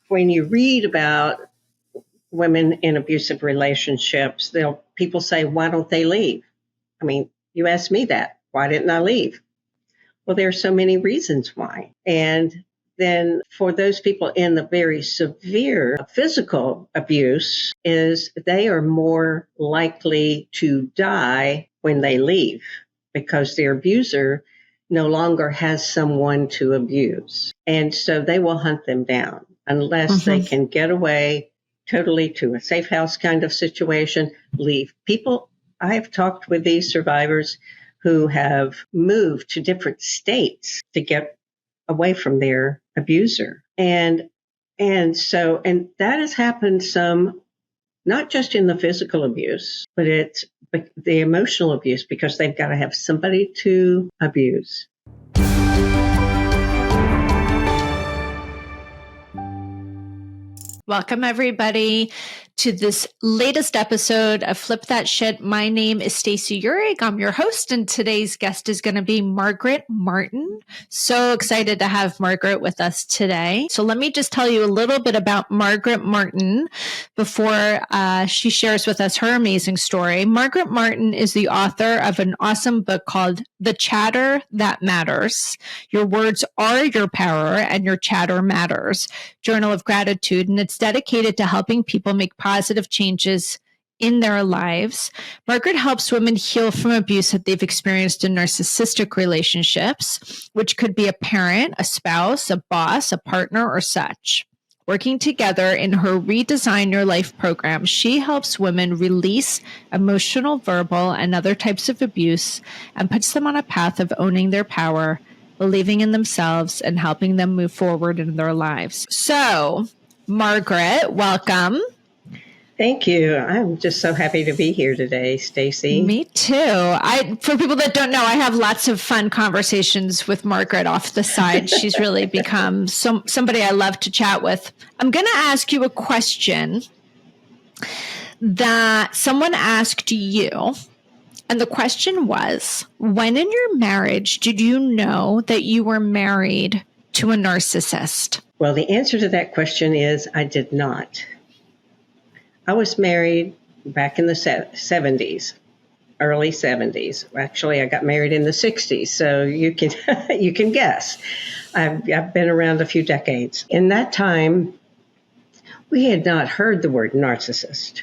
when you read about women in abusive relationships, people say, why don't they leave? I mean, you asked me that. Why didn't I leave? Well, there are so many reasons why. And then for those people in the very severe physical abuse is they are more likely to die when they leave because their abuser no longer has someone to abuse. And so they will hunt them down unless they can get away totally to a safe house kind of situation, leave. I've talked with these survivors who have moved to different states to get away from their abuser. And that has happened some, not just in the physical abuse, but it's the emotional abuse because they've got to have somebody to abuse. Welcome, everybody, to this latest episode of Flip That Shit. My name is Stacey Uhrig. I'm your host, and today's guest is going to be Margaret Martin. So excited to have Margaret with us today. So let me just tell you a little bit about Margaret Martin before she shares with us her amazing story. Margaret Martin is the author of an awesome book called The Chatter That Matters. Your words are your power, and your chatter matters. Journal of Gratitude, and it's dedicated to helping people make positive changes in their lives. Margaret helps women heal from abuse that they've experienced in narcissistic relationships, which could be a parent, a spouse, a boss, a partner, or such. Working together in her Redesign Your Life program, she helps women release emotional, verbal, and other types of abuse and puts them on a path of owning their power, believing in themselves, and helping them move forward in their lives. So, Margaret, welcome. Thank you. I'm just so happy to be here today, Stacey. Me too. For people that don't know, I have lots of fun conversations with Margaret off the side. She's really become somebody I love to chat with. I'm going to ask you a question that someone asked you. And the question was, when in your marriage did you know that you were married to a narcissist? Well, the answer to that question is I did not. I was married back in the 70s, early 70s. Actually, I got married in the 60s, so you can guess. I've been around a few decades. In that time, we had not heard the word narcissist.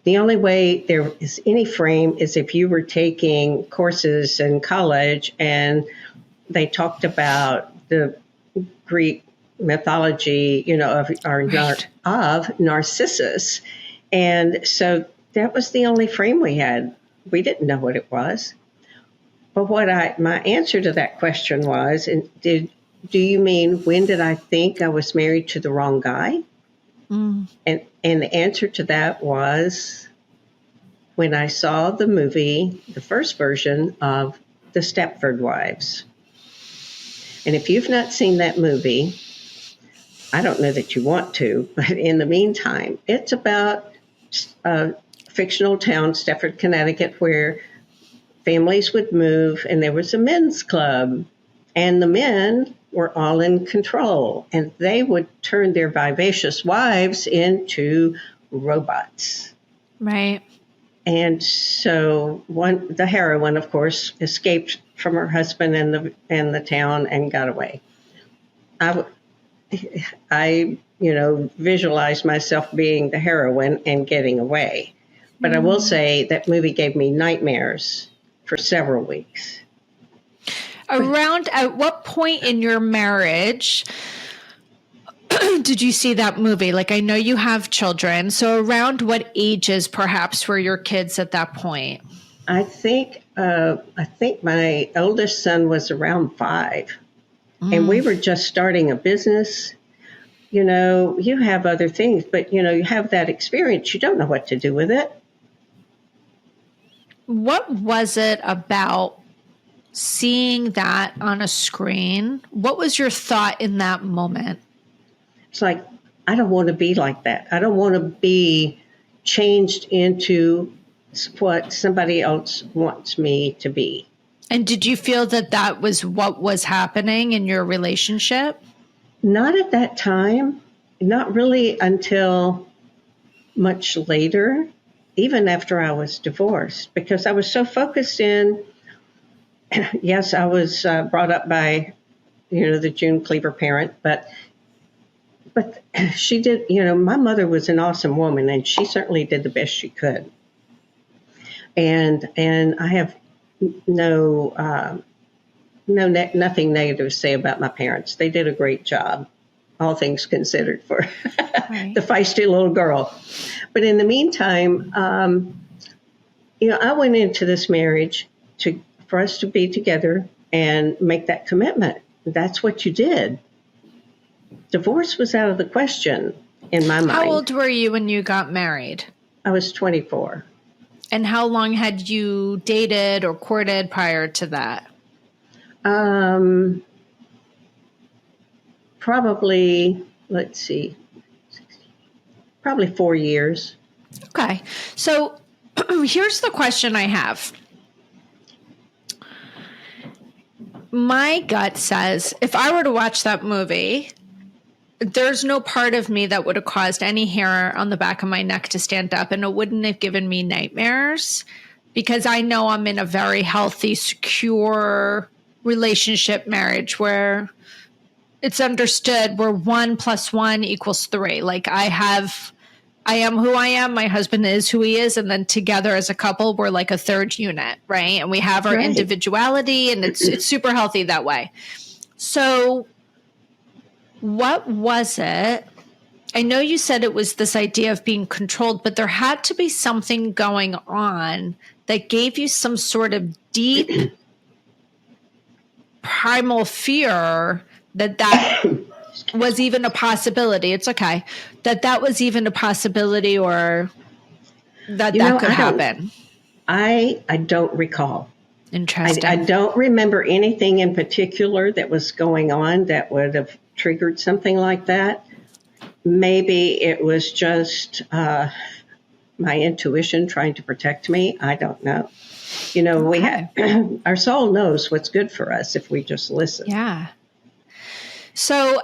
The only way there is any frame is if you were taking courses in college and they talked about the Greek mythology, of Narcissus. And so that was the only frame we had. We didn't know what it was. But my answer to that question was, do you mean when did I think I was married to the wrong guy? Mm. And the answer to that was when I saw the movie, the first version of The Stepford Wives. And if you've not seen that movie, I don't know that you want to, but in the meantime, it's about a fictional town, Stepford, Connecticut, where families would move and there was a men's club and the men were all in control and they would turn their vivacious wives into robots. Right. And so the heroine, of course, escaped from her husband and the town and got away. I visualized myself being the heroine and getting away. But I will say that movie gave me nightmares for several weeks. Around at what point in your marriage did you see that movie? Like, I know you have children. So around what ages perhaps were your kids at that point? I think my oldest son was around 5. And we were just starting a business. You have other things, but, you have that experience. You don't know what to do with it. What was it about seeing that on a screen? What was your thought in that moment? It's like, I don't want to be like that. I don't want to be changed into what somebody else wants me to be. And did you feel that was what was happening in your relationship? Not at that time. not really until much later, even after I was divorced, because I was so focused in, yes, I was brought up by, the June Cleaver parent, but she did, my mother was an awesome woman, and she certainly did the best she could. And I have nothing negative to say about my parents. They did a great job, all things considered, for Right. the feisty little girl. But in the meantime, I went into this marriage for us to be together and make that commitment. That's what you did. Divorce was out of the question in my mind. How old were you when you got married? I was 24. And how long had you dated or courted prior to that? Probably, let's see, probably 4 years. Okay. So here's the question I have. My gut says if I were to watch that movie, there's no part of me that would have caused any hair on the back of my neck to stand up, and it wouldn't have given me nightmares because I know I'm in a very healthy, secure relationship marriage where it's understood where 1 + 1 = 3. Like I am who I am. My husband is who he is. And then together as a couple, we're like a third unit, right? And we have our individuality, and it's super healthy that way. So what was it? I know you said it was this idea of being controlled, but there had to be something going on that gave you some sort of deep primal fear that was even a possibility. It's okay. That was even a possibility, or that could happen. I don't recall. Interesting. I don't remember anything in particular that was going on that would have triggered something like that. Maybe it was just my intuition trying to protect me. I don't know. We have our soul knows what's good for us if we just listen. Yeah. So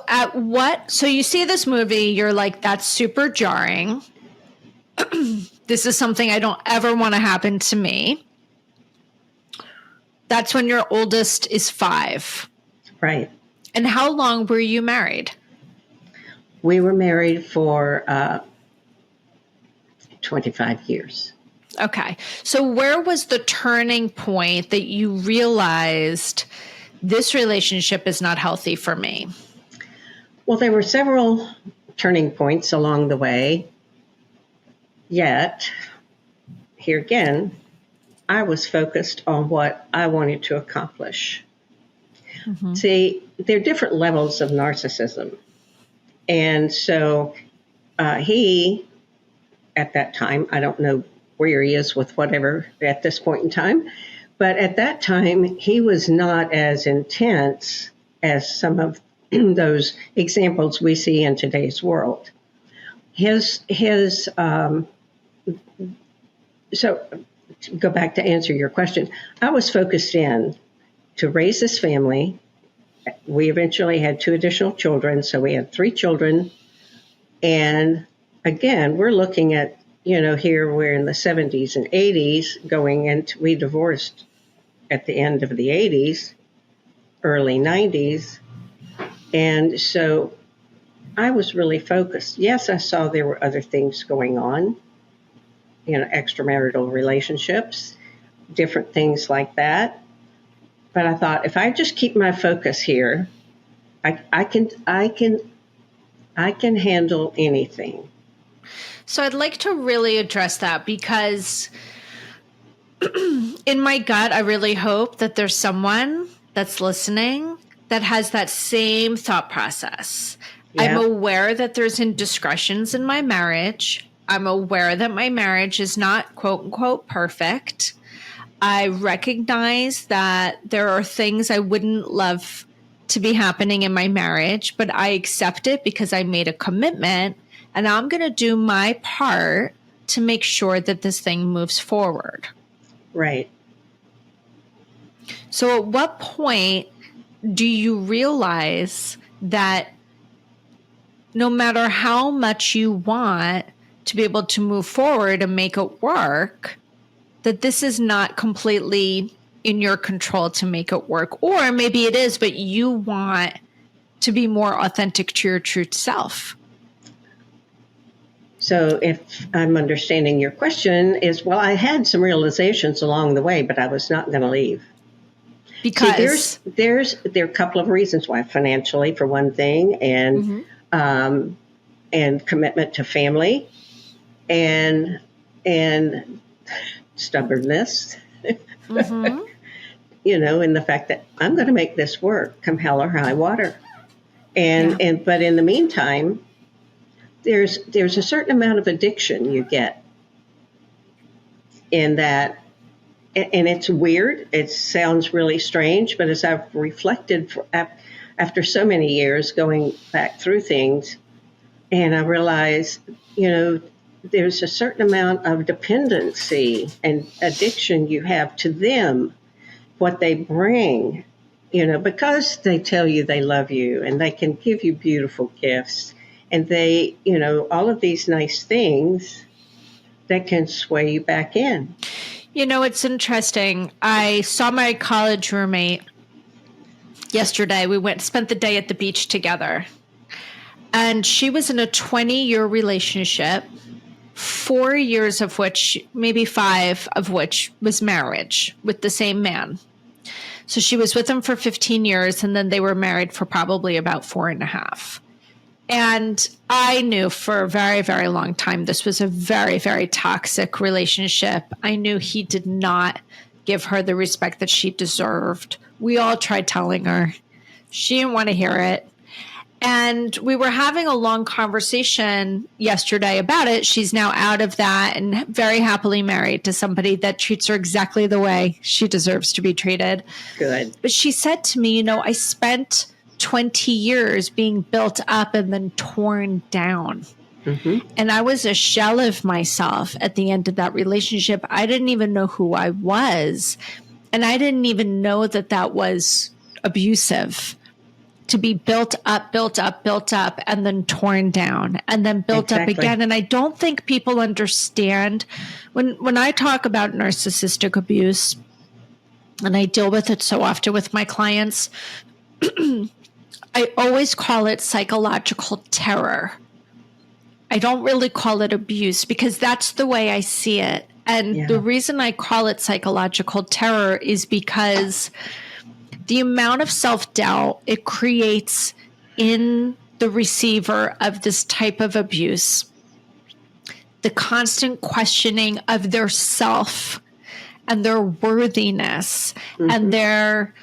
so you see this movie, you're like, that's super jarring. This is something I don't ever want to happen to me. That's when your oldest is 5. Right. And how long were you married? We were married for 25 years. Okay. So where was the turning point that you realized this relationship is not healthy for me? Well, there were several turning points along the way. Yet, here again, I was focused on what I wanted to accomplish. Mm-hmm. See, there are different levels of narcissism. And so he, at that time, I don't know where he is with whatever at this point in time, but at that time, he was not as intense as some of those examples we see in today's world. So to go back to answer your question, I was focused in to raise this family. We eventually had 2 additional children, so we had 3 children. And again, we're looking at, here we're in the 70s and 80s going into, we divorced at the end of the 80s, early 90s. And so I was really focused. Yes, I saw there were other things going on, extramarital relationships, different things like that. But I thought, if I just keep my focus here, I can handle anything. So I'd like to really address that because in my gut, I really hope that there's someone that's listening that has that same thought process. Yeah. I'm aware that there's indiscretions in my marriage. I'm aware that my marriage is not quote unquote perfect. I recognize that there are things I wouldn't love to be happening in my marriage, but I accept it because I made a commitment, and I'm going to do my part to make sure that this thing moves forward. Right. So at what point do you realize that no matter how much you want to be able to move forward and make it work, that this is not completely in your control to make it work. Or maybe it is, but you want to be more authentic to your true self. So if I'm understanding your question is, well, I had some realizations along the way, but I was not going to leave. Because there are a couple of reasons why. Financially, for one thing, and commitment to family, and stubbornness. You know, in the fact that I'm going to make this work, come hell or high water. But in the meantime, there's a certain amount of addiction you get in that. And it's weird. It sounds really strange, but as I've reflected after so many years going back through things, and I realize, you know, there's a certain amount of dependency and addiction you have to them, what they bring, you know, because they tell you they love you and they can give you beautiful gifts and they, you know, all of these nice things that can sway you back in. You know, it's interesting. I saw my college roommate yesterday. We spent the day at the beach together. And she was in a 20-year relationship, 4 years of which, maybe 5 of which was marriage with the same man. So she was with him for 15 years, and then they were married for probably about 4.5. And I knew for a very, very long time this was a very, very toxic relationship. I knew he did not give her the respect that she deserved. We all tried telling her. She didn't want to hear it. And we were having a long conversation yesterday about it. She's now out of that and very happily married to somebody that treats her exactly the way she deserves to be treated. Good. But she said to me, you know, I spent 20 years being built up and then torn down. And I was a shell of myself at the end of that relationship. I didn't even know who I was. And I didn't even know that that was abusive. To be built up, and then torn down, and then built up again. And I don't think people understand when I talk about narcissistic abuse, and I deal with it so often with my clients, I always call it psychological terror. I don't really call it abuse because that's the way I see it. And the reason I call it psychological terror is because the amount of self-doubt it creates in the receiver of this type of abuse, the constant questioning of their self and their worthiness and their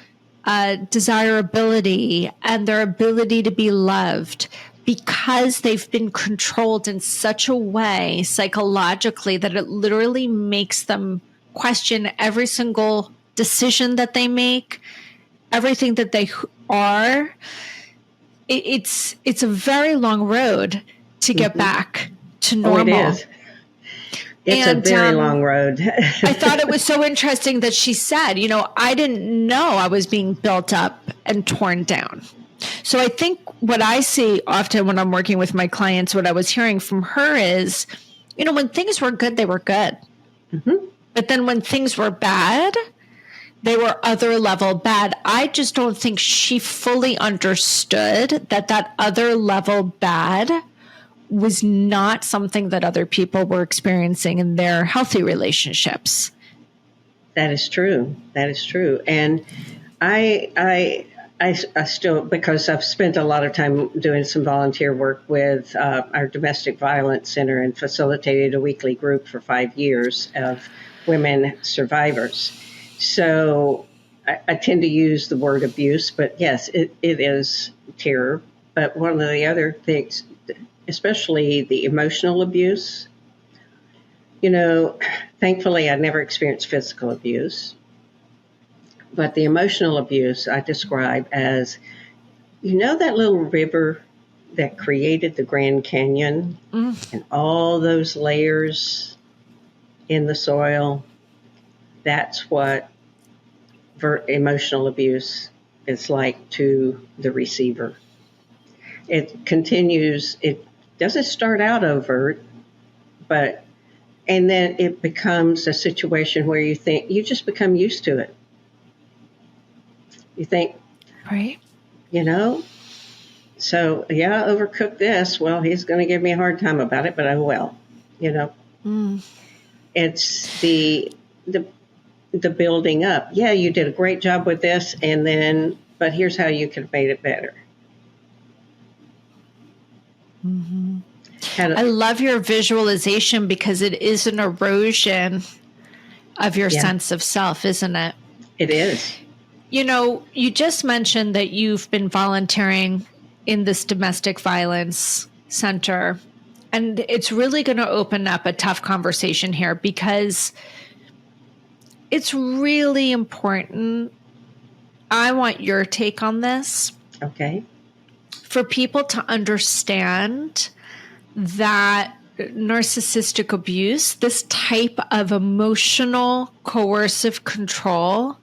desirability and their ability to be loved, because they've been controlled in such a way psychologically that it literally makes them question every single decision that they make, everything that they are. It's a very long road to get back to normal. Oh, it is. It's a very long road. I thought it was so interesting that she said, you know, I didn't know I was being built up and torn down. So I think what I see often when I'm working with my clients, what I was hearing from her is, you know, when things were good, they were good. But then when things were bad, they were other level bad. I just don't think she fully understood that other level bad was not something that other people were experiencing in their healthy relationships. That is true. That is true. And I still, because I've spent a lot of time doing some volunteer work with our domestic violence center and facilitated a weekly group for 5 years of women survivors. So I tend to use the word abuse, but yes, it is terror. But one of the other things, especially the emotional abuse, you know, thankfully I never experienced physical abuse, but the emotional abuse I describe as, you know, that little river that created the Grand Canyon and all those layers in the soil. That's what emotional abuse is like to the receiver. It continues. It doesn't start out overt, and then it becomes a situation where you just become used to it. You think, Right. you know, so yeah, overcook this. Well, he's going to give me a hard time about it, but I will, you know. Mm. It's the building up. Yeah, you did a great job with this, but here's how you could have made it better. Mm-hmm. I love your visualization because it is an erosion of your sense of self, isn't it? It is. You know, you just mentioned that you've been volunteering in this domestic violence center, and it's really going to open up a tough conversation here because it's really important. I want your take on this. Okay. For people to understand that narcissistic abuse, this type of emotional coercive control,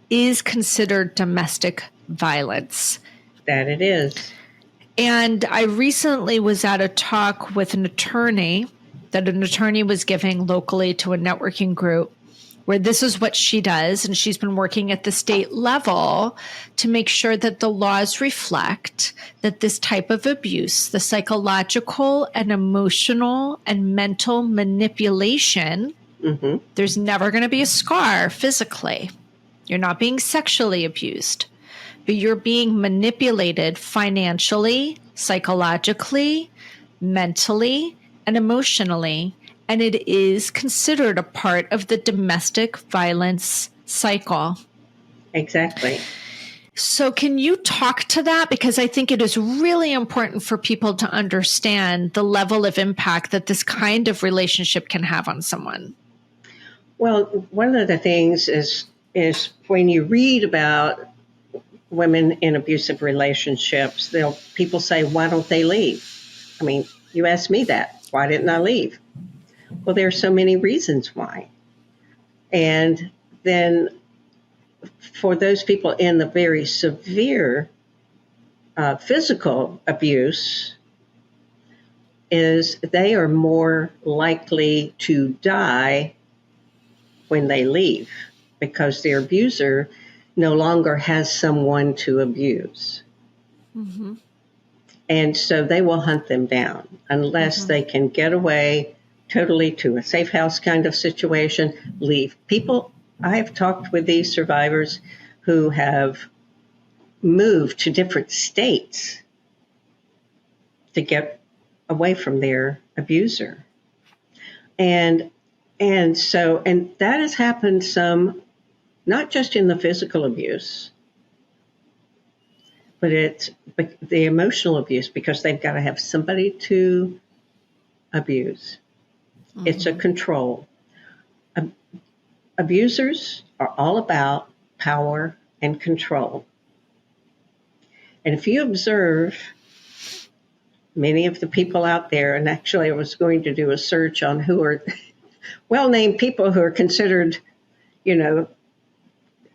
is considered domestic violence. That it is. And I recently was at a talk with an attorney was giving locally to a networking group where this is what she does. And she's been working at the state level to make sure that the laws reflect that this type of abuse, the psychological and emotional and mental manipulation, there's never going to be a scar physically. You're not being sexually abused, but you're being manipulated financially, psychologically, mentally, and emotionally. And it is considered a part of the domestic violence cycle. Exactly. So can you talk to that? Because I think it is really important for people to understand the level of impact that this kind of relationship can have on someone. Well, one of the things is when you read about women in abusive relationships, people say, why don't they leave? I mean, you asked me that. Why didn't I leave? Well, there are so many reasons why. And then for those people in the very severe physical abuse, is they are more likely to die when they leave because their abuser no longer has someone to abuse. Mm-hmm. And so they will hunt them down unless they can get away totally to a safe house kind of situation, leave. I have talked with these survivors who have moved to different states to get away from their abuser. And that has happened some, not just in the physical abuse, but it's the emotional abuse because they've got to have somebody to abuse. Mm-hmm. It's a control. Abusers are all about power and control. And if you observe many of the people out there, and actually I was going to do a search on who are well-named people who are considered,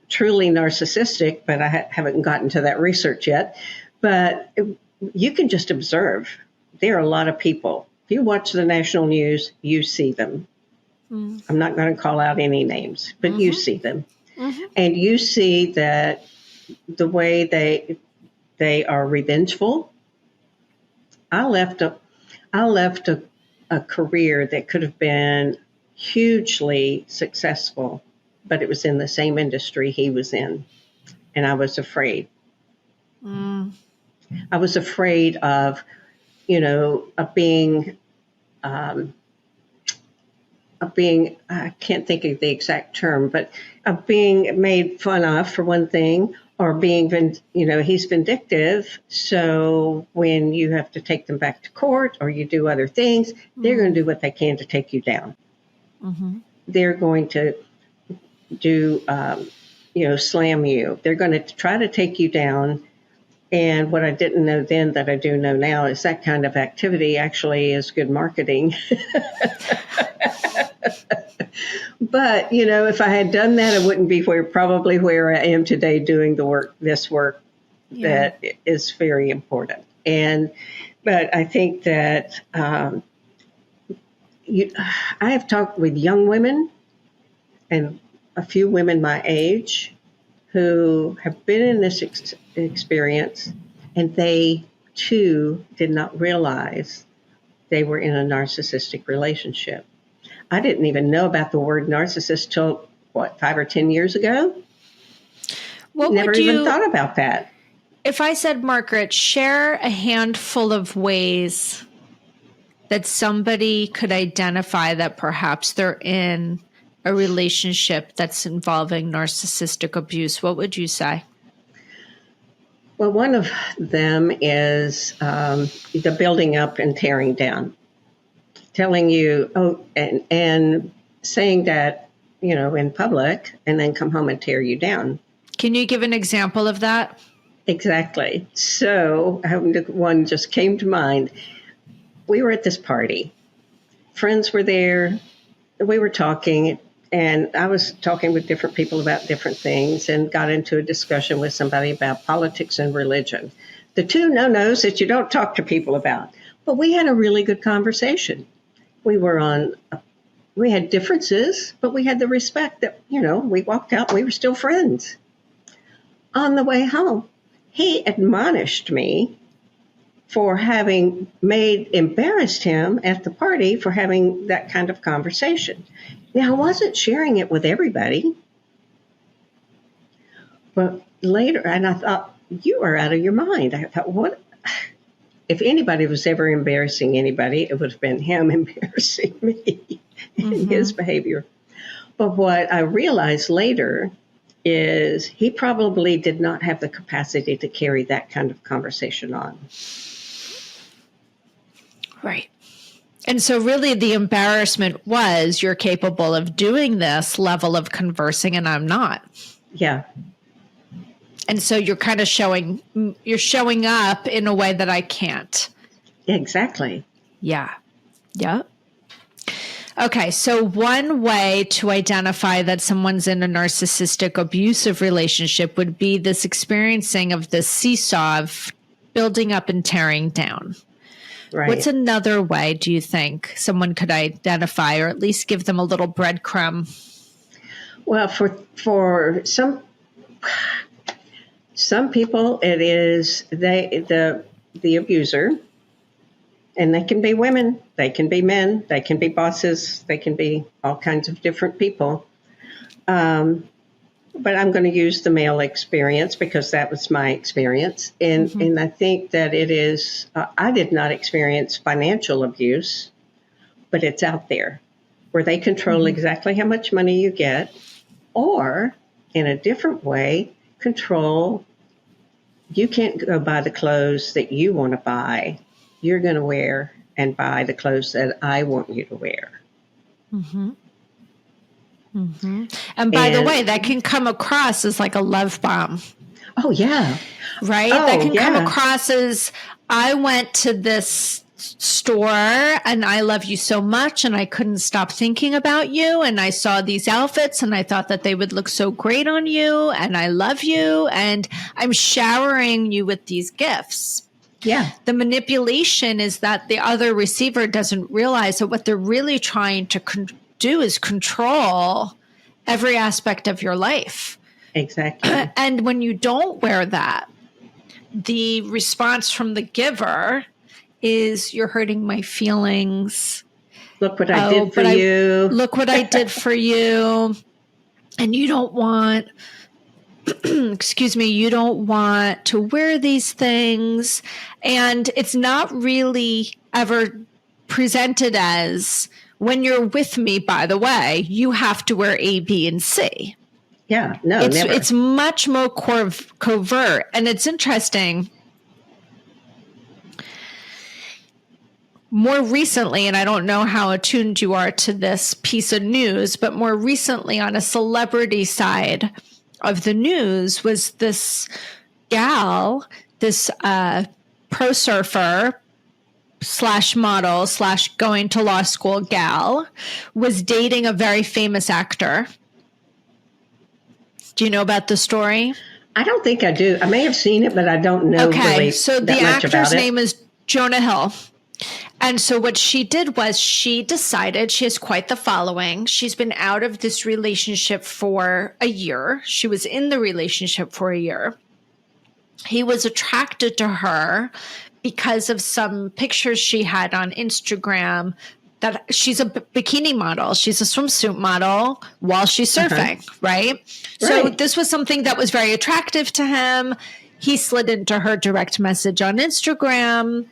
truly narcissistic, but I haven't gotten to that research yet. But you can just observe. There are a lot of people. If you watch the national news, you see them. Mm. I'm not going to call out any names, but you see them. Mm-hmm. And you see that the way they are revengeful. I left a career that could have been hugely successful, but it was in the same industry he was in. And I was afraid. Mm. I was afraid of being, I can't think of the exact term, but of being made fun of for one thing, or being, he's vindictive. So when you have to take them back to court or you do other things, they're going to do what they can to take you down. Mm-hmm. They're going to do, slam you. They're going to try to take you down. And what I didn't know then that I do know now is that kind of activity actually is good marketing. But, if I had done that, I wouldn't be probably where I am today doing this work that is very important. But I think that I have talked with young women and a few women my age who have been in this experience, and they too did not realize they were in a narcissistic relationship. I didn't even know about the word narcissist till, 5 or 10 years ago? Never even thought about that. If I said, Margaret, share a handful of ways that somebody could identify that perhaps they're in a relationship that's involving narcissistic abuse, what would you say? Well, one of them is the building up and tearing down, telling you, and saying that, in public, and then come home and tear you down. Can you give an example of that? Exactly. So one just came to mind. We were at this party. Friends were there. We were talking, and I was talking with different people about different things and got into a discussion with somebody about politics and religion. The two no-nos that you don't talk to people about. But we had a really good conversation. We had differences, but we had the respect that, we walked out and we were still friends. On the way home, he admonished me for having embarrassed him at the party for having that kind of conversation. Now, I wasn't sharing it with everybody. But later, and I thought, you are out of your mind. I thought, what? If anybody was ever embarrassing anybody, it would have been him embarrassing me in his behavior. But what I realized later is he probably did not have the capacity to carry that kind of conversation on. Right. And so really the embarrassment was, you're capable of doing this level of conversing and I'm not. Yeah. And so you're kind of showing up in a way that I can't. Exactly. Yeah. Yeah. Okay. So one way to identify that someone's in a narcissistic abusive relationship would be this experiencing of the seesaw of building up and tearing down. Right. What's another way, do you think, someone could identify or at least give them a little breadcrumb? Well, for some people, it is the abuser, and they can be women, they can be men, they can be bosses, they can be all kinds of different people. But I'm going to use the male experience because that was my experience. And I think that it is, I did not experience financial abuse, but it's out there where they control exactly how much money you get, or in a different way, control, you can't go buy the clothes that you want to buy. You're going to wear and buy the clothes that I want you to wear. Mm-hmm. Mm-hmm. And by the way, that can come across as like a love bomb. Oh, yeah. Right? That can come across as, I went to this store and I love you so much and I couldn't stop thinking about you. And I saw these outfits and I thought that they would look so great on you. And I love you. And I'm showering you with these gifts. Yeah. The manipulation is that the other receiver doesn't realize that what they're really trying to do is control every aspect of your life. Exactly. And when you don't wear that, the response from the giver is, you're hurting my feelings. Look what I did for you. Look what I did for you. And you don't want, you don't want to wear these things. And it's not really ever presented as, when you're with me, by the way, you have to wear A, B, and C. Yeah, no, never. It's It's much more covert. And it's interesting. More recently, and I don't know how attuned you are to this piece of news, but more recently on a celebrity side of the news was this gal, this pro surfer / model / going to law school gal, was dating a very famous actor. Do you know about the story? I don't think I do. I may have seen it, but I don't know really so the that much about actor's it. name is Jonah Hill. And so what she did was she decided, she has quite the following. She's been out of this relationship for a year. She was in the relationship for a year. He was attracted to her because of some pictures she had on Instagram that she's a bikini model. She's a swimsuit model while she's surfing, right? So this was something that was very attractive to him. He slid into her direct message on Instagram,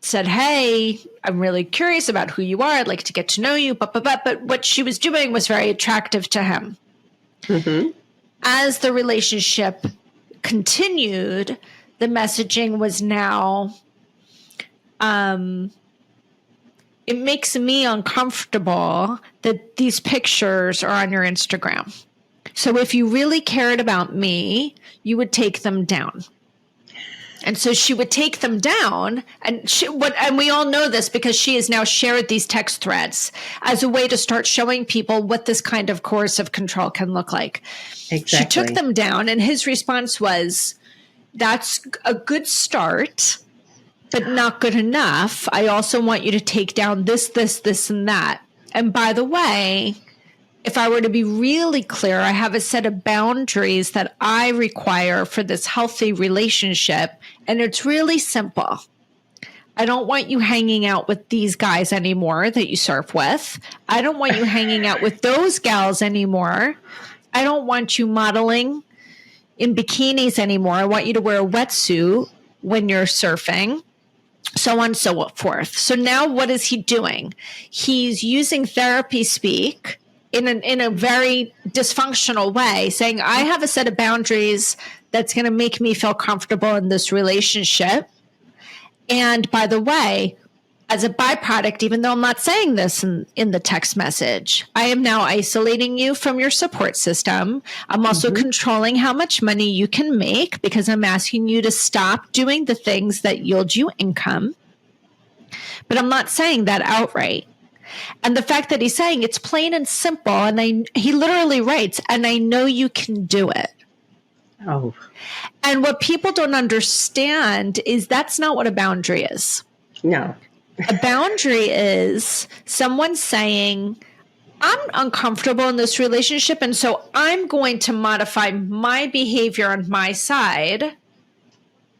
said, hey, I'm really curious about who you are. I'd like to get to know you. But what she was doing was very attractive to him. Mm-hmm. As the relationship continued, the messaging was now, it makes me uncomfortable that these pictures are on your Instagram. So if you really cared about me, you would take them down. And so she would take them down, and we all know this because she has now shared these text threads as a way to start showing people what this kind of coercive control can look like. Exactly. She took them down, and his response was, that's a good start, but not good enough. I also want you to take down this, and that. And by the way, if I were to be really clear, I have a set of boundaries that I require for this healthy relationship. And it's really simple. I don't want you hanging out with these guys anymore that you surf with. I don't want you hanging out with those gals anymore. I don't want you modeling in bikinis anymore. I want you to wear a wetsuit when you're surfing, so on and so forth. So now what is he doing? He's using therapy speak in a very dysfunctional way, saying, I have a set of boundaries that's going to make me feel comfortable in this relationship. And by the way, as a byproduct, even though I'm not saying this in the text message, I am now isolating you from your support system. I'm also controlling how much money you can make because I'm asking you to stop doing the things that yield you income. But I'm not saying that outright. And the fact that he's saying it's plain and simple, and he literally writes, and I know you can do it. Oh. And what people don't understand is that's not what a boundary is. No. A boundary is someone saying, I'm uncomfortable in this relationship, and so I'm going to modify my behavior on my side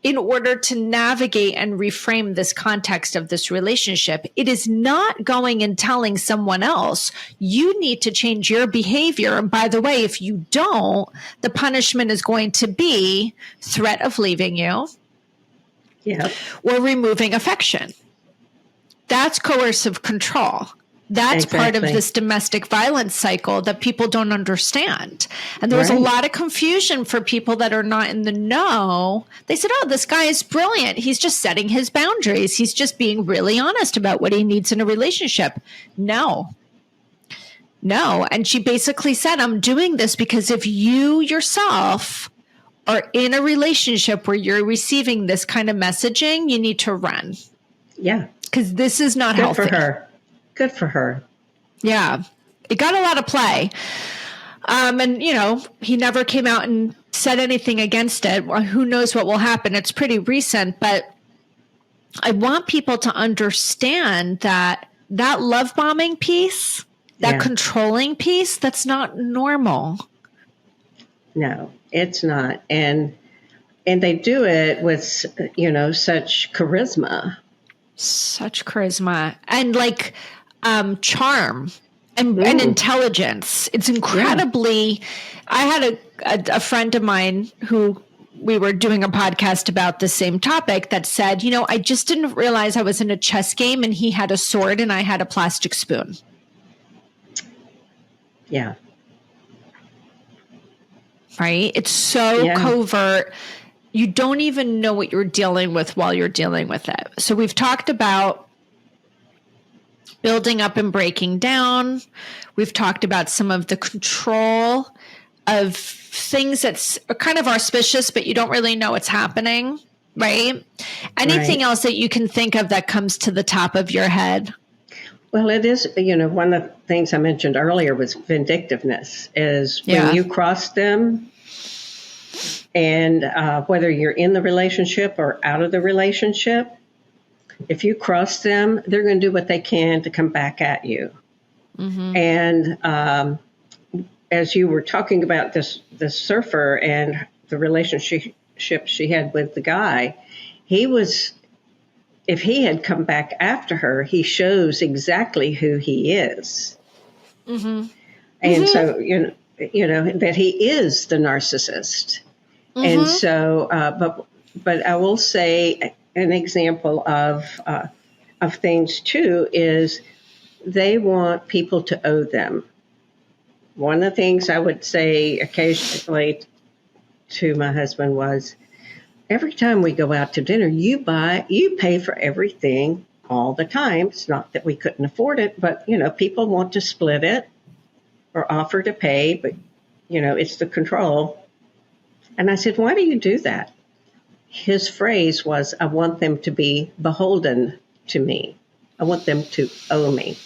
in order to navigate and reframe this context of this relationship. It is not going and telling someone else, you need to change your behavior. And by the way, if you don't, the punishment is going to be threat of leaving you or removing affection. That's coercive control. That's part of this domestic violence cycle that people don't understand. And there was a lot of confusion for people that are not in the know. They said, oh, this guy is brilliant. He's just setting his boundaries. He's just being really honest about what he needs in a relationship. No. And she basically said, I'm doing this because if you yourself are in a relationship where you're receiving this kind of messaging, you need to run. Yeah. Because this is not healthy. Good for her. Yeah. It got a lot of play. And, he never came out and said anything against it. Well, who knows what will happen? It's pretty recent, but I want people to understand that love bombing piece, that controlling piece, that's not normal. No, it's not. And they do it with, such charisma. Such charisma and charm and intelligence. It's incredibly, I had a friend of mine who we were doing a podcast about the same topic that said, I just didn't realize I was in a chess game and he had a sword and I had a plastic spoon. Yeah. Right? It's so covert. You don't even know what you're dealing with while you're dealing with it. So we've talked about building up and breaking down. We've talked about some of the control of things that's kind of auspicious, but you don't really know what's happening, right? Anything else that you can think of that comes to the top of your head? Well, it is, one of the things I mentioned earlier was vindictiveness is when you cross them, And whether you're in the relationship or out of the relationship, if you cross them, they're going to do what they can to come back at you. Mm-hmm. And as you were talking about this surfer and the relationship she had with the guy, if he had come back after her, he shows exactly who he is. Mm-hmm. And so, you know, that he is the narcissist. Mm-hmm. And so, but I will say an example of things too is they want people to owe them. One of the things I would say occasionally to my husband was, every time we go out to dinner, you pay for everything all the time. It's not that we couldn't afford it, but, you know, people want to split it or offer to pay, but, you know, it's the control. And I said, why do you do that? His phrase was, I want them to be beholden to me. I want them to owe me.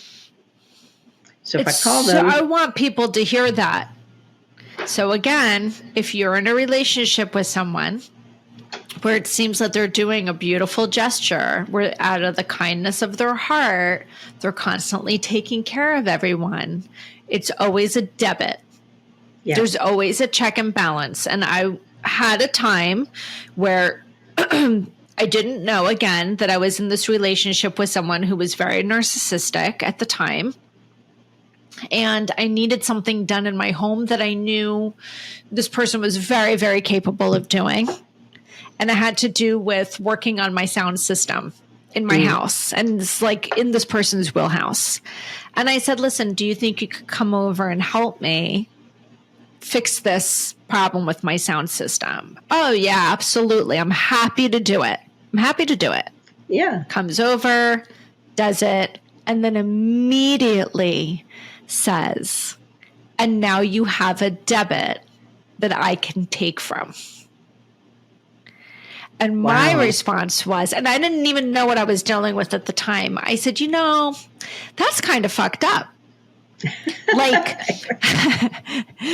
So if I call them... So I want people to hear that. So again, if you're in a relationship with someone where it seems that they're doing a beautiful gesture, where out of the kindness of their heart, they're constantly taking care of everyone, it's always a debit. Yeah. There's always a check and balance. And I had a time where I didn't know, again, that I was in this relationship with someone who was very narcissistic at the time. And I needed something done in my home that I knew this person was very, very capable of doing. And it had to do with working on my sound system in my house. And it's like in this person's wheelhouse. And I said, listen, do you think you could come over and help me fix this problem with my sound system? Oh, yeah, absolutely. I'm happy to do it. Yeah. Comes over, does it, and then immediately says, and now you have a debit that I can take from. And my response was, and I didn't even know what I was dealing with at the time. I said, you know, that's kind of fucked up. Like,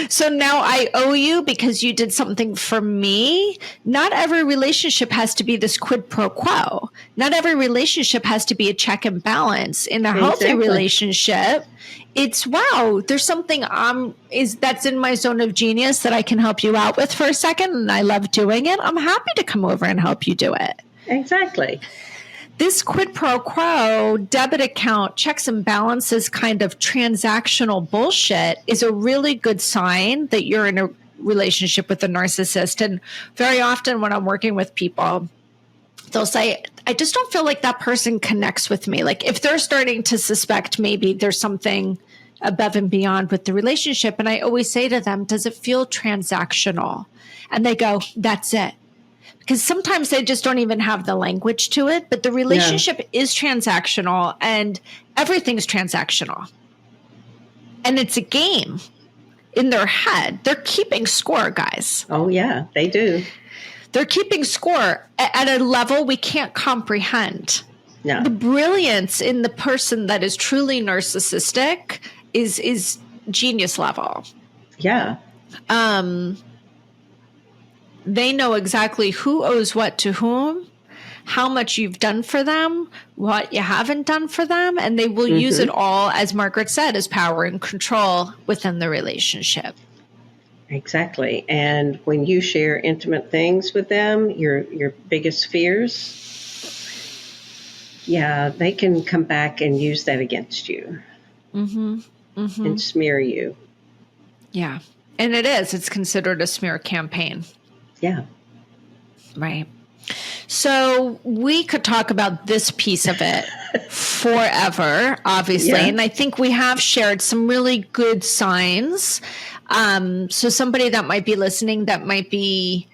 so now I owe you because you did something for me. Not every relationship has to be this quid pro quo. Not every relationship has to be a check and balance. In a healthy relationship, it's, wow, there's something that's in my zone of genius that I can help you out with for a second, and I love doing it. I'm happy to come over and help you do it. Exactly. This quid pro quo, debit account, checks and balances kind of transactional bullshit is a really good sign that you're in a relationship with a narcissist. And very often when I'm working with people, they'll say, I just don't feel like that person connects with me. Like if they're starting to suspect maybe there's something above and beyond with the relationship. And I always say to them, does it feel transactional? And they go, that's it. Because sometimes they just don't even have the language to it, but the relationship is transactional and everything's transactional. And it's a game in their head. They're keeping score, guys. Oh, yeah, they do. They're keeping score at a level we can't comprehend. No. The brilliance in the person that is truly narcissistic is genius level. Yeah. They know exactly who owes what to whom, how much you've done for them, what you haven't done for them, and they will use it all, as Margaret said, as power and control within the relationship. Exactly. And when you share intimate things with them, your biggest fears, yeah, they can come back and use that against you and smear you. Yeah. And it's considered a smear campaign. Yeah. Right. So we could talk about this piece of it forever, obviously. Yeah. And I think we have shared some really good signs. So somebody that might be listening that might be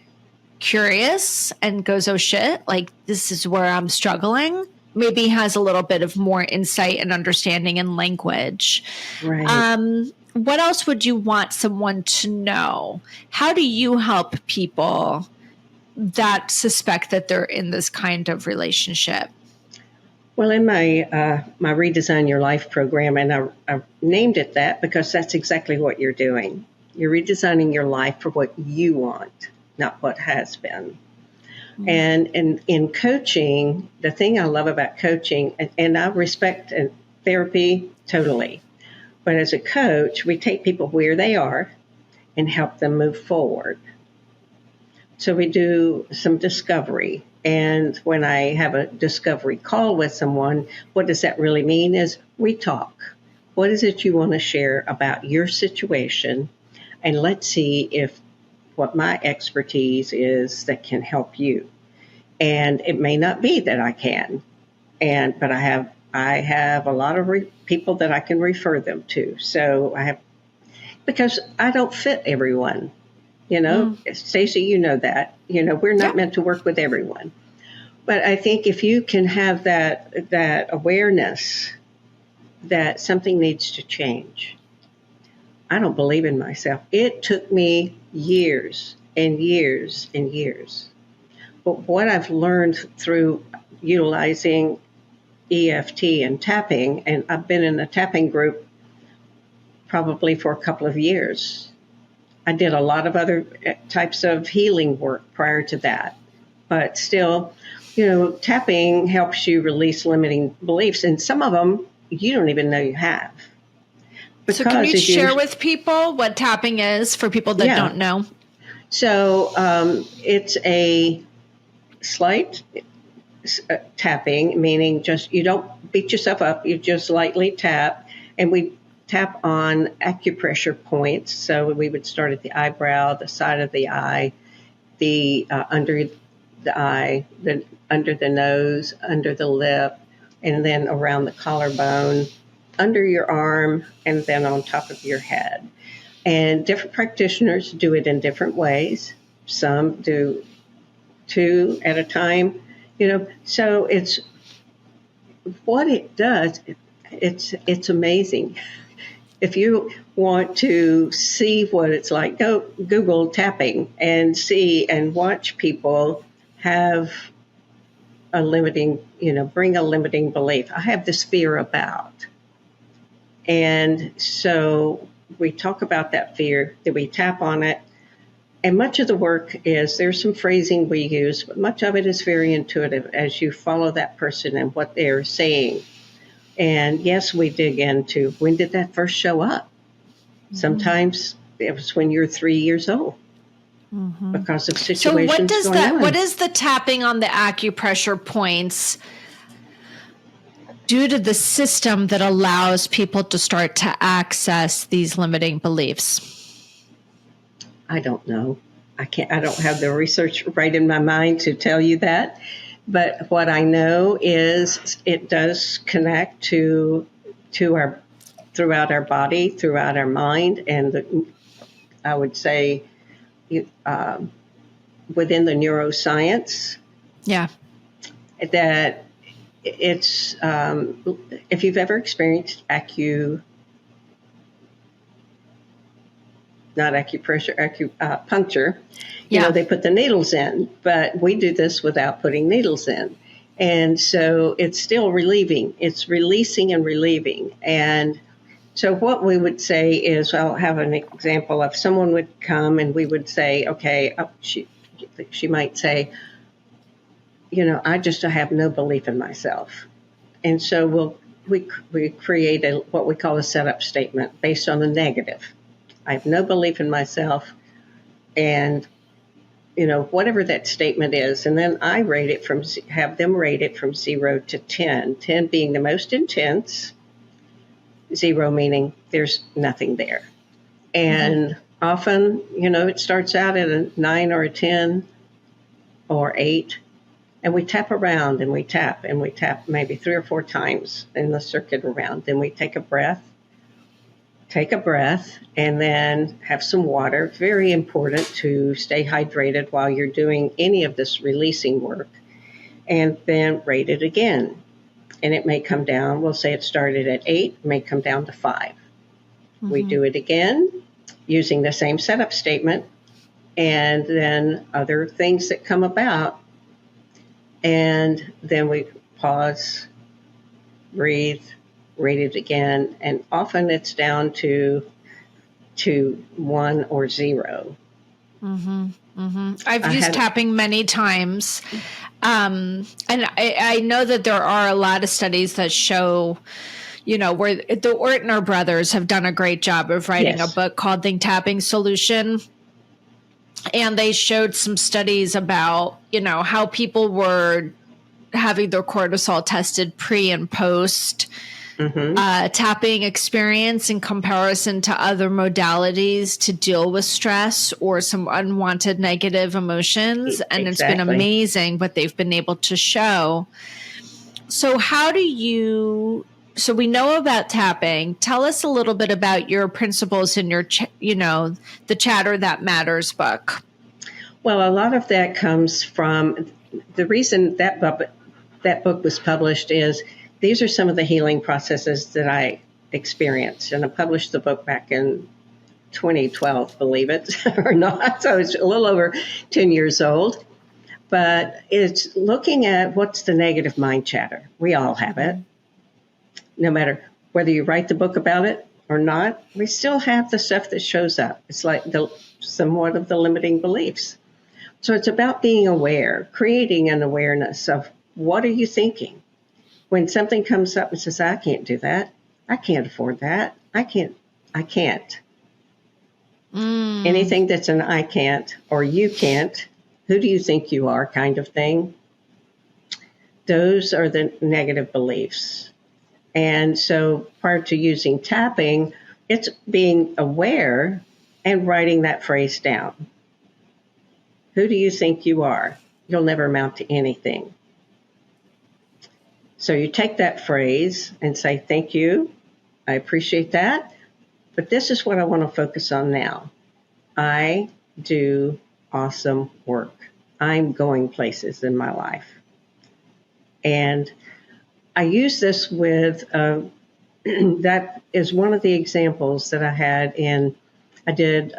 curious and goes, oh shit, like this is where I'm struggling, maybe has a little bit of more insight and understanding and language. Right. What else would you want someone to know? How do you help people that suspect that they're in this kind of relationship? Well, in my my Redesign Your Life program, and I named it that because that's exactly what you're doing. You're redesigning your life for what you want, not what has been. And in coaching, the thing I love about coaching, and I respect therapy totally, but as a coach, we take people where they are and help them move forward. So we do some discovery. And when I have a discovery call with someone, what does that really mean is we talk. What is it you want to share about your situation? And let's see if what my expertise is that can help you. And it may not be that I can, but I have a lot of people that I can refer them to. So because I don't fit everyone. Stacey, you know that. We're not meant to work with everyone. But I think if you can have that awareness that something needs to change. I don't believe in myself. It took me years and years and years. But what I've learned through utilizing EFT and tapping, and I've been in a tapping group probably for a couple of years. I did a lot of other types of healing work prior to that. But still, tapping helps you release limiting beliefs. And some of them you don't even know you have. So can you share with people what tapping is for people that don't know? So it's a slight tapping, meaning just you don't beat yourself up. You just lightly tap. And we tap on acupressure points. So we would start at the eyebrow, the side of the eye, the under the eye, under the nose, under the lip, and then around the collarbone, under your arm, and then on top of your head. And different practitioners do it in different ways. Some do 2 at a time, So it's what it does. It's amazing. If you want to see what it's like, go Google tapping and see and watch people have a limiting, bring a limiting belief. I have this fear about. And so we talk about that fear, that we tap on it. And much of the work is, there's some phrasing we use, but much of it is very intuitive as you follow that person and what they're saying. And yes, we dig into when did that first show up? Mm-hmm. Sometimes it was when you're 3 years old. Mm-hmm. Because of situations What is the tapping on the acupressure points due to the system that allows people to start to access these limiting beliefs? I don't know. I don't have the research right in my mind to tell you that. But what I know is it does connect to our, throughout our body, throughout our mind, and I would say within the neuroscience. Yeah. That it's, if you've ever experienced puncture, they put the needles in, but we do this without putting needles in. And so it's still relieving. It's releasing and relieving. And so what we would say is, I'll have an example of someone would come and we would say, okay, she might say, I just have no belief in myself. And so we create what we call a setup statement based on the negative. I have no belief in myself, and whatever that statement is, and then I have them rate it from 0 to 10. 10 being the most intense, 0 meaning there's nothing there. And often, it starts out at a 9 or a 10 or 8, and we tap around and we tap maybe 3 or 4 times in the circuit around. Then we take a breath, and then have some water. Very important to stay hydrated while you're doing any of this releasing work. And then rate it again. And it may come down, we'll say it started at 8, may come down to 5. Mm-hmm. We do it again using the same setup statement, and then other things that come about. And then we pause, breathe, rate it again, and often it's down to 1 or 0. I've used tapping many times. And I know that there are a lot of studies that show, where the Ortner brothers have done a great job of writing a book called The Tapping Solution. And they showed some studies about, how people were having their cortisol tested pre and post tapping experience in comparison to other modalities to deal with stress or some unwanted negative emotions. And It's been amazing what they've been able to show. So so we know about tapping. Tell us a little bit about your principles in your, the Chatter That Matters book. Well, a lot of that comes from the reason that book was published is these are some of the healing processes that I experienced. And I published the book back in 2012, believe it or not. So it's a little over 10 years old. But it's looking at what's the negative mind chatter. We all have it. No matter whether you write the book about it or not, we still have the stuff that shows up. It's like somewhat of the limiting beliefs. So it's about being aware, creating an awareness of what are you thinking? When something comes up and says, I can't do that. I can't afford that. I can't. Anything that's an I can't or you can't, who do you think you are kind of thing? Those are the negative beliefs. And so prior to using tapping, it's being aware and writing that phrase down. Who do you think you are? You'll never amount to anything. So you take that phrase and say, thank you. I appreciate that. But this is what I want to focus on now. I do awesome work. I'm going places in my life. And I use this with, that is one of the examples that I had and there's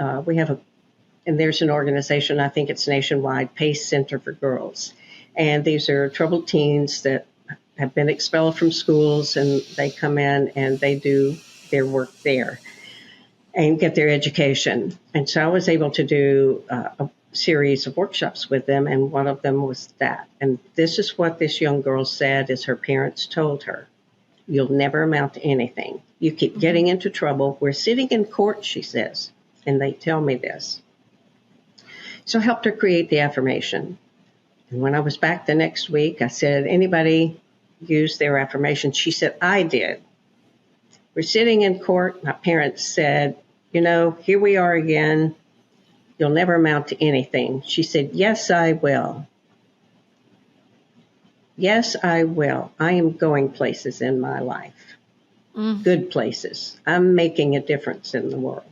an organization, I think it's nationwide, PACE Center for Girls. And these are troubled teens that have been expelled from schools, and they come in and they do their work there and get their education. And so I was able to do a series of workshops with them, and one of them was that. And this is what this young girl said as her parents told her. You'll never amount to anything. You keep getting into trouble. We're sitting in court, she says, and they tell me this. So I helped her create the affirmation. And when I was back the next week, I said, anybody use their affirmation? She said, I did. We're sitting in court. My parents said, here we are again. You'll never amount to anything. She said, yes, I will. Yes, I will. I am going places in my life. Good places. I'm making a difference in the world.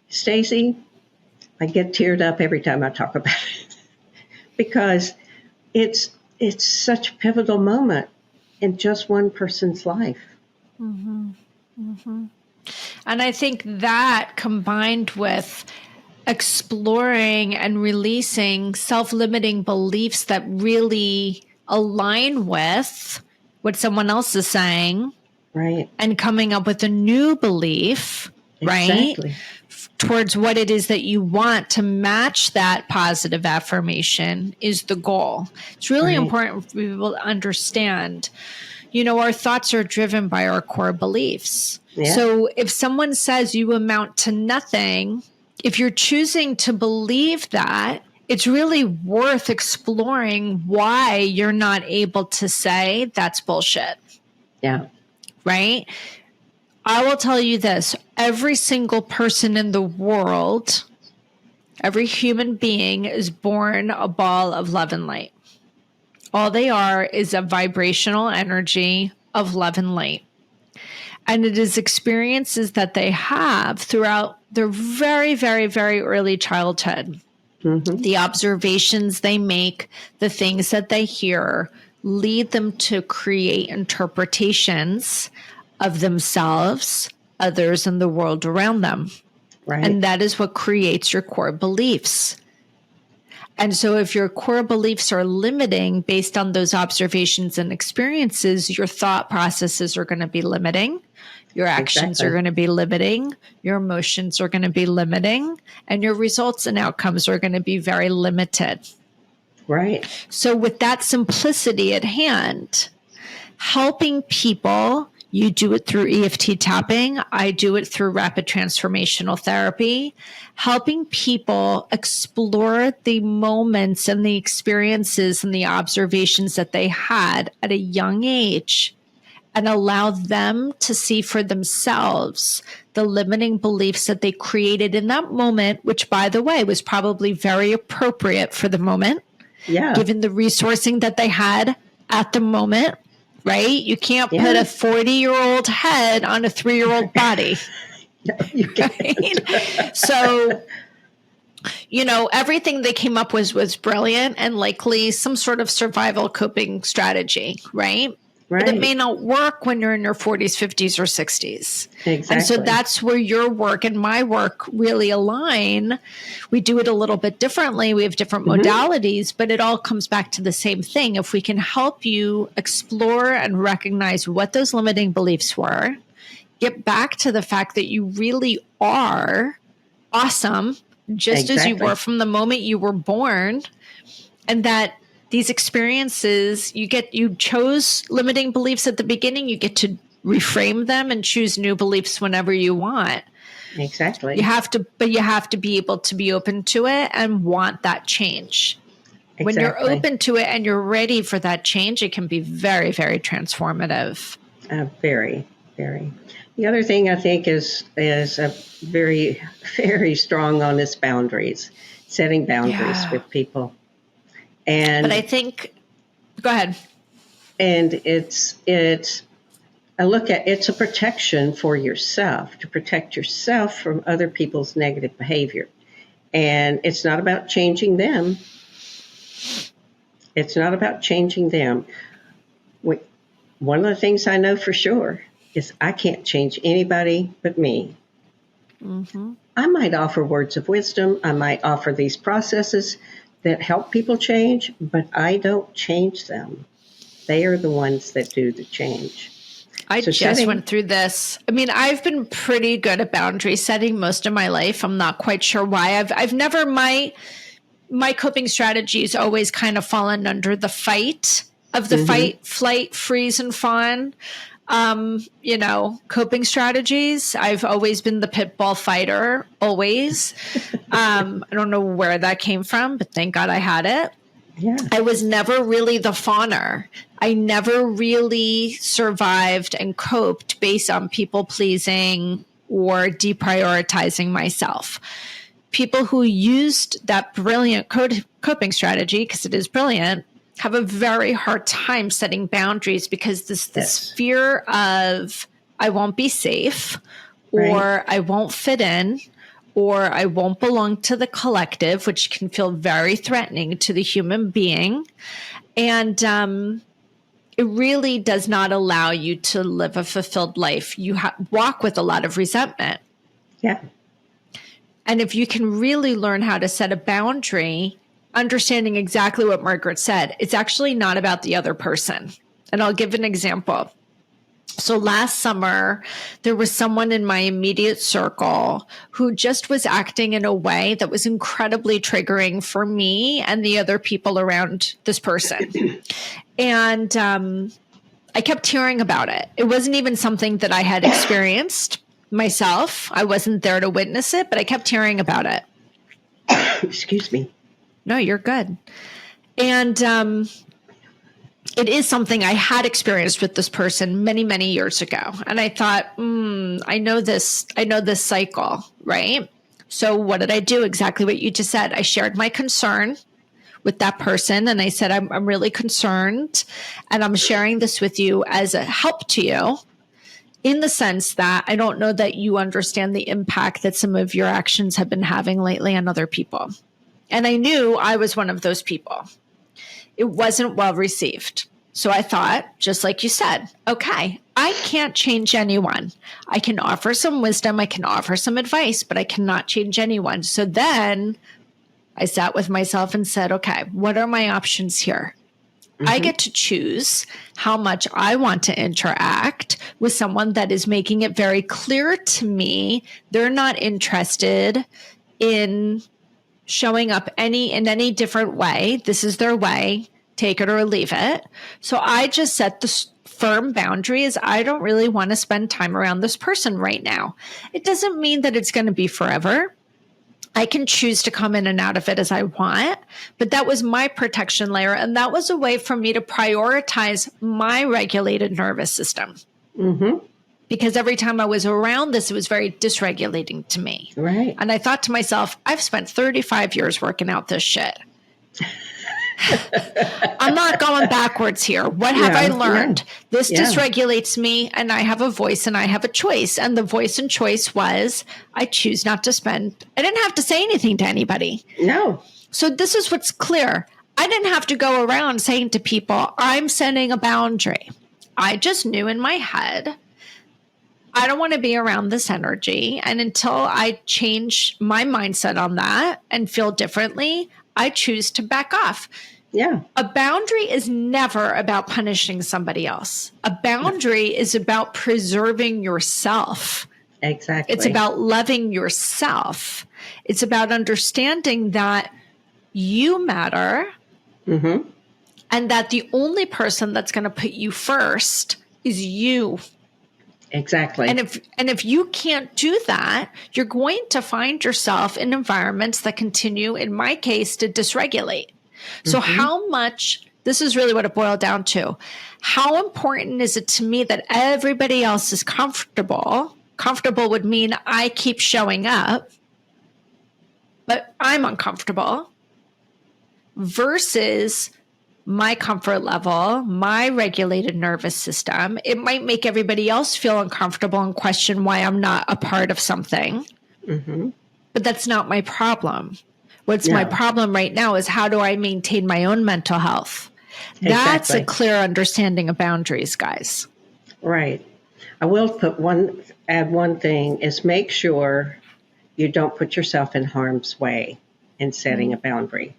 Stacy, I get teared up every time I talk about it because it's such a pivotal moment in just one person's life. And I think that combined with exploring and releasing self-limiting beliefs that really align with what someone else is saying, right, and coming up with a new belief, exactly, right, towards what it is that you want to match that positive affirmation is the goal. It's really important for people to understand, our thoughts are driven by our core beliefs. Yeah. So if someone says you amount to nothing, if you're choosing to believe that, it's really worth exploring why you're not able to say that's bullshit. Yeah. Right? I will tell you this, every single person in the world, every human being is born a ball of love and light. All they are is a vibrational energy of love and light. And it is experiences that they have throughout their very, very, very early childhood. The observations they make, the things that they hear, lead them to create interpretations of themselves, others, and the world around them. Right. And that is what creates your core beliefs. And so if your core beliefs are limiting based on those observations and experiences, your thought processes are going to be limiting. Your actions are going to be limiting. Your emotions are going to be limiting. And your results and outcomes are going to be very limited. Right. So with that simplicity at hand, helping people, you do it through EFT tapping. I do it through rapid transformational therapy, helping people explore the moments and the experiences and the observations that they had at a young age and allow them to see for themselves the limiting beliefs that they created in that moment, which, by the way, was probably very appropriate for the moment. Yeah. Given the resourcing that they had at the moment, right? You can't put a 40-year-old head on a 3-year-old body. No, you can't. Right? So, everything they came up with was brilliant and likely some sort of survival coping strategy, right? Right. But it may not work when you're in your 40s, 50s, or 60s. Exactly. And so that's where your work and my work really align. We do it a little bit differently. We have different modalities, but it all comes back to the same thing. If we can help you explore and recognize what those limiting beliefs were, get back to the fact that you really are awesome, just as you were from the moment you were born, and that these experiences, you chose limiting beliefs at the beginning, you get to reframe them and choose new beliefs whenever you want. Exactly. You have to be able to be open to it and want that change. Exactly. When you're open to it and you're ready for that change, it can be very, very transformative. Very, very. The other thing I think is a very, very strong on is boundaries, setting boundaries with people. But I think, go ahead. And it's a protection for yourself, to protect yourself from other people's negative behavior. And it's not about changing them. It's not about changing them. One of the things I know for sure is I can't change anybody but me. Mm-hmm. I might offer words of wisdom. I might offer these processes that help people change, but I don't change them. They are the ones that do the change. I went through this. I mean, I've been pretty good at boundary setting most of my life. I'm not quite sure why. I've never, my coping strategies always kind of fallen under the fight of the fight, flight, freeze, and fawn. Coping strategies. I've always been the pit bull fighter, always. I don't know where that came from, but thank God I had it. Yeah. I was never really the fawner. I never really survived and coped based on people pleasing or deprioritizing myself. People who used that brilliant coping strategy, because it is brilliant, have a very hard time setting boundaries because this fear of I won't be safe, or I won't fit in, or I won't belong to the collective, which can feel very threatening to the human being. And it really does not allow you to live a fulfilled life. You walk with a lot of resentment. Yeah. And if you can really learn how to set a boundary, understanding exactly what Margaret said, it's actually not about the other person. And I'll give an example. So last summer, there was someone in my immediate circle who just was acting in a way that was incredibly triggering for me and the other people around this person. And I kept hearing about it. It wasn't even something that I had experienced myself. I wasn't there to witness it, but I kept hearing about it. Excuse me. No, you're good. And it is something I had experienced with this person many, many years ago. And I thought, I know this cycle, right? So what did I do? Exactly what you just said. I shared my concern with that person. And I said, I'm really concerned. And I'm sharing this with you as a help to you, in the sense that I don't know that you understand the impact that some of your actions have been having lately on other people. And I knew I was one of those people. It wasn't well received. So I thought, just like you said, okay, I can't change anyone. I can offer some wisdom, I can offer some advice, but I cannot change anyone. So then I sat with myself and said, okay, what are my options here? I get to choose how much I want to interact with someone that is making it very clear to me they're not interested in showing up in any different way. This is their way, take it or leave it. So I just set the firm boundaries. I don't really want to spend time around this person right now. It doesn't mean that it's going to be forever. I can choose to come in and out of it as I want, but that was my protection layer. And that was a way for me to prioritize my regulated nervous system. Mm-hmm. Because every time I was around this, it was very dysregulating to me. Right. And I thought to myself, I've spent 35 years working out this shit. I'm not going backwards here. What have I learned? This dysregulates me, and I have a voice and I have a choice. And the voice and choice was I choose not to spend. I didn't have to say anything to anybody. No. So this is what's clear. I didn't have to go around saying to people, I'm setting a boundary. I just knew in my head, I don't want to be around this energy. And until I change my mindset on that and feel differently, I choose to back off. Yeah. A boundary is never about punishing somebody else. A boundary is about preserving yourself. Exactly. It's about loving yourself. It's about understanding that you matter, mm-hmm. and that the only person that's going to put you first is you. Exactly. And if you can't do that, you're going to find yourself in environments that continue, in my case, to dysregulate. So how much, this is really what it boiled down to. How important is it to me that everybody else is comfortable? Comfortable would mean I keep showing up, but I'm uncomfortable, versus my comfort level, my regulated nervous system. It might make everybody else feel uncomfortable and question why I'm not a part of something. Mm-hmm. But that's not my problem. What's my problem right now is how do I maintain my own mental health? Exactly. That's a clear understanding of boundaries, guys. Right. I will add one thing is make sure you don't put yourself in harm's way in setting a boundary.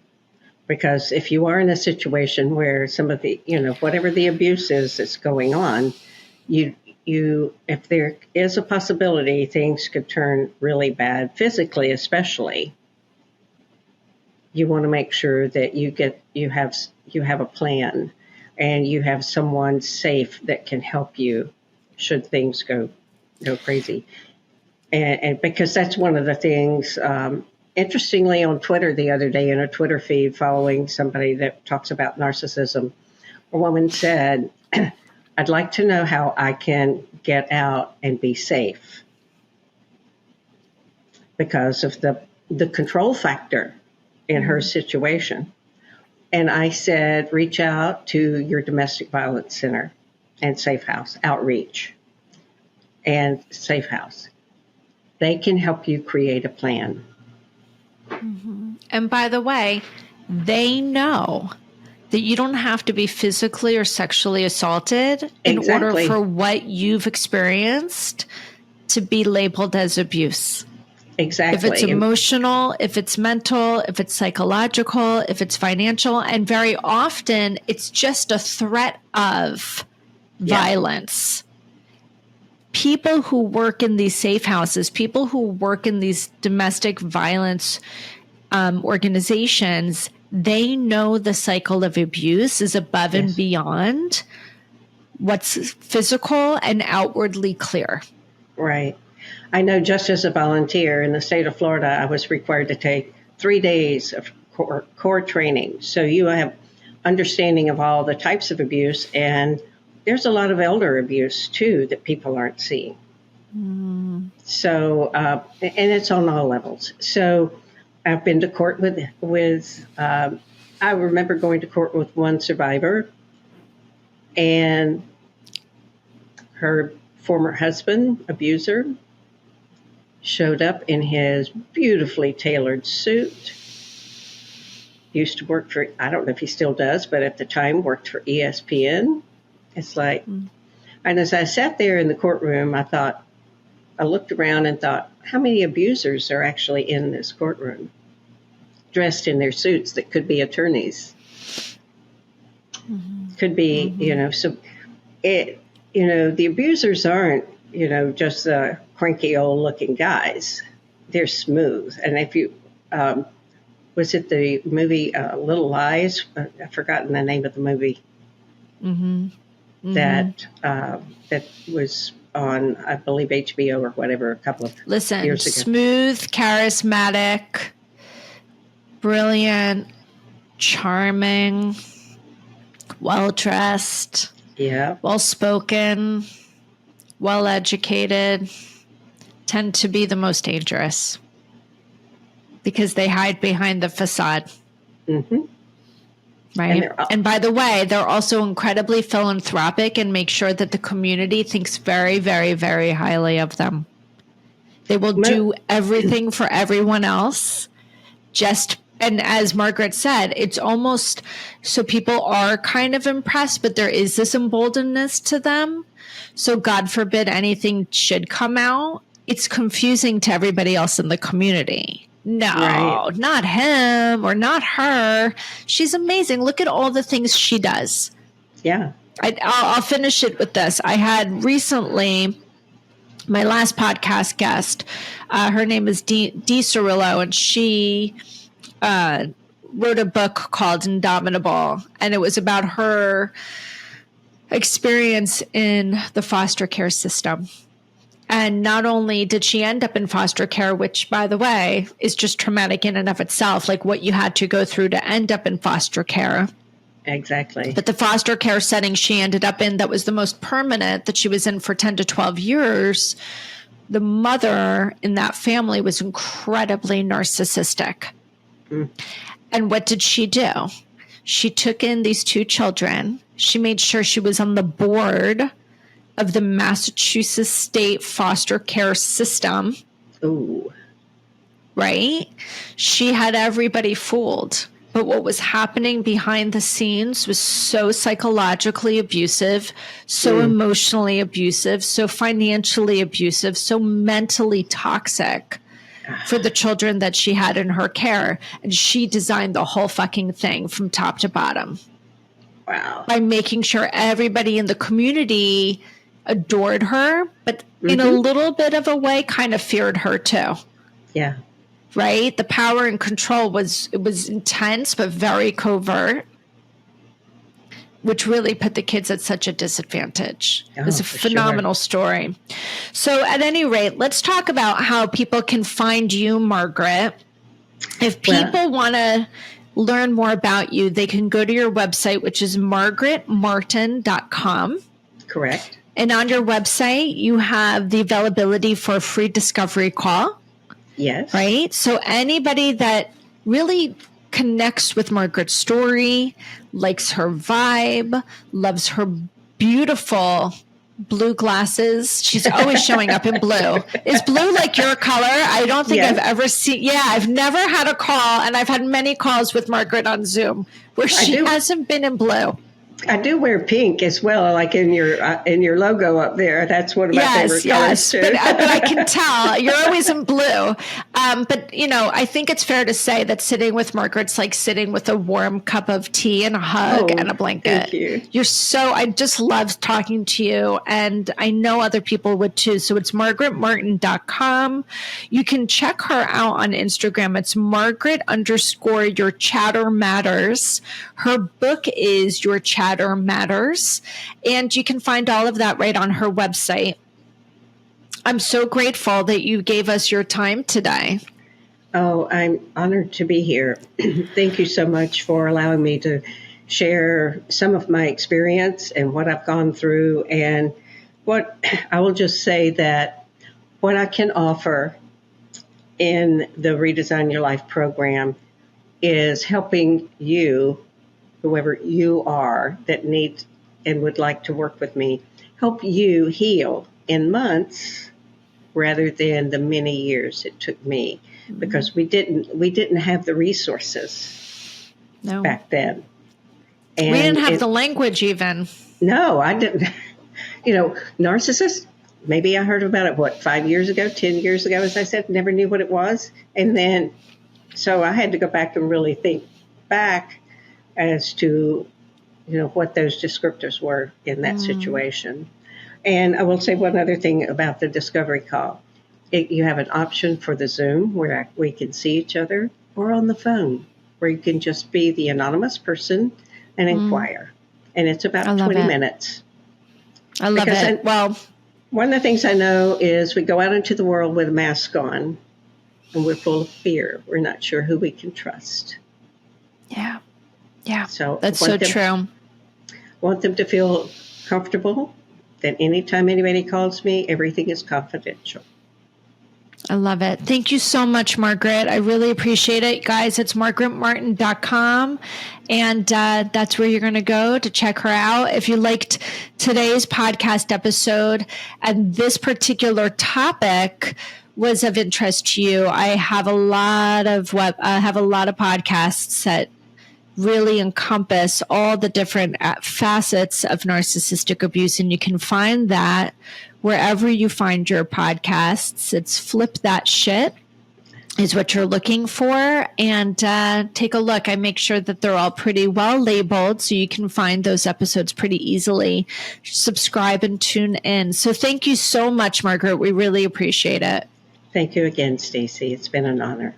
Because if you are in a situation where some of the, whatever the abuse is that's going on, if there is a possibility things could turn really bad, physically especially, you want to make sure that you have a plan and you have someone safe that can help you should things go crazy. And because that's one of the things, interestingly, on Twitter the other day, in a Twitter feed following somebody that talks about narcissism, a woman said, I'd like to know how I can get out and be safe because of the control factor in her situation. And I said, reach out to your domestic violence center and Safe House, outreach and Safe House. They can help you create a plan. Mm-hmm. And by the way, they know that you don't have to be physically or sexually assaulted in order for what you've experienced to be labeled as abuse. Exactly. If it's emotional, if it's mental, if it's psychological, if it's financial, and very often it's just a threat of violence. People who work in these safe houses, people who work in these domestic violence organizations, they know the cycle of abuse is above and beyond what's physical and outwardly clear. Right. I know just as a volunteer in the state of Florida, I was required to take 3 days of core training. So you have understanding of all the types of abuse, and there's a lot of elder abuse too that people aren't seeing. So, and it's on all levels. So I've been to court with I remember going to court with one survivor, and her former husband, abuser, showed up in his beautifully tailored suit. Used to work for, I don't know if he still does, but at the time worked for ESPN. It's like, and as I sat there in the courtroom, I looked around and thought, how many abusers are actually in this courtroom, dressed in their suits that could be attorneys, could be, so the abusers aren't, just cranky old looking guys. They're smooth. And if you, was it the movie Little Lies? I've forgotten the name of the movie. Mm-hmm. Mm-hmm. That was on, I believe, HBO or whatever a couple of years ago. Smooth, charismatic, brilliant, charming, well-dressed, well-spoken, well-educated, tend to be the most dangerous because they hide behind the facade. Mm-hmm. Right. And by the way, they're also incredibly philanthropic and make sure that the community thinks very, very, very highly of them. They will do everything for everyone else. And as Margaret said, it's almost so people are kind of impressed, but there is this emboldenedness to them. So God forbid anything should come out. It's confusing to everybody else in the community. No, not him or not her. She's amazing. Look at all the things she does. Yeah. I'll finish it with this. I had recently my last podcast guest. Her name is Dee Cirillo, and she wrote a book called Indomitable, and it was about her experience in the foster care system. And not only did she end up in foster care, which, by the way, is just traumatic in and of itself, like what you had to go through to end up in foster care. Exactly. But the foster care setting she ended up in, that was the most permanent, that she was in for 10 to 12 years, the mother in that family was incredibly narcissistic. Mm. And what did she do? She took in these two children. She made sure she was on the board of the Massachusetts state foster care system. Ooh. Right? She had everybody fooled. But what was happening behind the scenes was so psychologically abusive, so emotionally abusive, so financially abusive, so mentally toxic for the children that she had in her care. And she designed the whole fucking thing from top to bottom. Wow. By making sure everybody in the community adored her, but in a little bit of a way kind of feared her too. Yeah. Right? The power and control was intense, but very covert, which really put the kids at such a disadvantage. It was a phenomenal story. So at any rate, let's talk about how people can find you, Margaret. If people want to learn more about you, they can go to your website, which is margaretmartin.com. Correct. And on your website, you have the availability for a free discovery call. Yes. Right? So anybody that really connects with Margaret's story, likes her vibe, loves her beautiful blue glasses. She's always showing up in blue. Is blue like your color? I don't think I've ever seen. Yeah, I've never had a call, and I've had many calls with Margaret on Zoom where she hasn't been in blue. I do wear pink as well, like in your logo up there. That's one of my favorite colors too. But I can tell you're always in blue. But I think it's fair to say that sitting with Margaret's like sitting with a warm cup of tea and a hug and a blanket. Thank you. I just love talking to you, and I know other people would too. So it's margaretmartin.com. You can check her out on Instagram. It's Margaret_your chatter matters. Her book is Your Chatter Matters, and you can find all of that right on her website. I'm so grateful that you gave us your time today. Oh, I'm honored to be here. Thank you so much for allowing me to share some of my experience and what I've gone through. And what I will just say that what I can offer in the Redesign Your Life program is helping you, whoever you are that needs and would like to work with me, help you heal in months rather than the many years it took me, because we didn't have the resources back then. And we didn't have the language even. No, I didn't. Narcissists, maybe I heard about it, 5 years ago, 10 years ago, as I said, never knew what it was. And then, so I had to go back and really think back as to, what those descriptors were in that situation. And I will say one other thing about the discovery call. You have an option for the Zoom where we can see each other, or on the phone where you can just be the anonymous person and inquire. And it's I about love 20 it. minutes. I love Because it. Well, one of the things I know is we go out into the world with a mask on and we're full of fear. We're not sure who we can trust. yeah. Yeah. So That's so true. Want them to feel comfortable that anytime anybody calls me, everything is confidential. I love it. Thank you so much, Margaret. I really appreciate it. Guys, it's margaretmartin.com. And that's where you're going to go to check her out. If you liked today's podcast episode and this particular topic was of interest to you, I have a lot of podcasts that really encompass all the different facets of narcissistic abuse. And you can find that wherever you find your podcasts. It's Flip That Shit is what you're looking for. And take a look. I make sure that they're all pretty well labeled so you can find those episodes pretty easily. Subscribe and tune in. So thank you so much, Margaret. We really appreciate it. Thank you again, Stacy. It's been an honor.